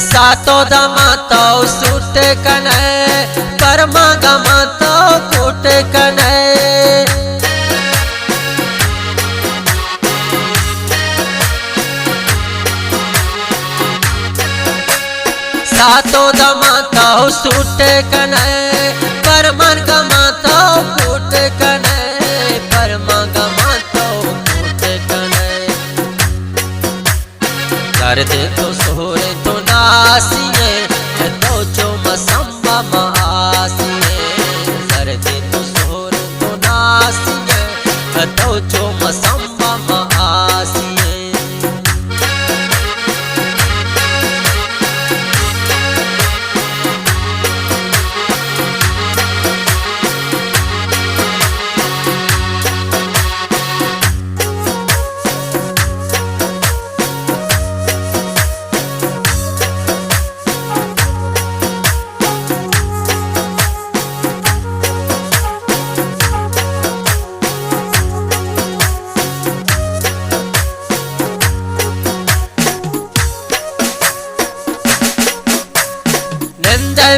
सातो दमा तो सूट कने कर्मा गमा तो कूट कने सातो दमा तो सूट कने परमन गमा तो कूट कने परमा गमा तो कूट कने दर्द तो सोरे तो नासिए तो जो मसम्मा मासिए दर्द तो सोरे तो नासिए तो जो मसम्मा मासिए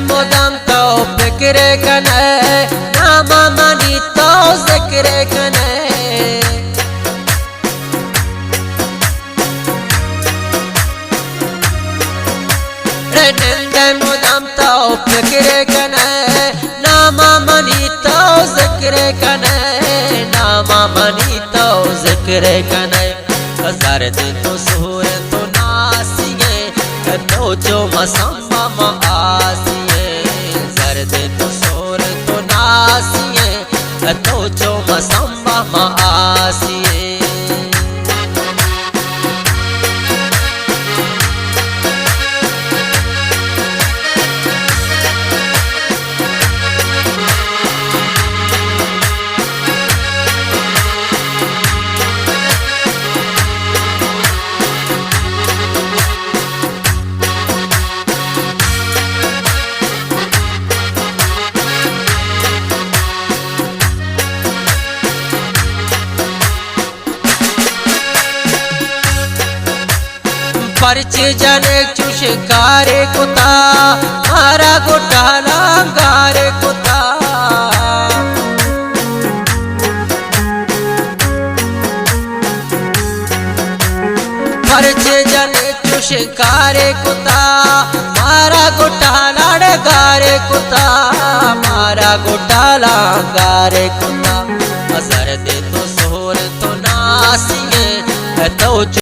मोदम तो फिक्र कने नामा मनी तो जिक्र कने मोदम तो फिक्र कने नामा मनी तो जिक्र कने नामा मनी तो जिक्र कने दर्द तो सूर तो नासिए तो जो मसम्मा आसिए दर्द तो सोर तो नासिए तो जो मसम्मा आसिए पर्च जने चुश गारे कुता मारा घोटाला गारे कुता पर्च जने चुश गारे कुता मारा घोटाला गारे कुता मारा घोटाला गारे कुता असर दे तो सोर तो नासिए तो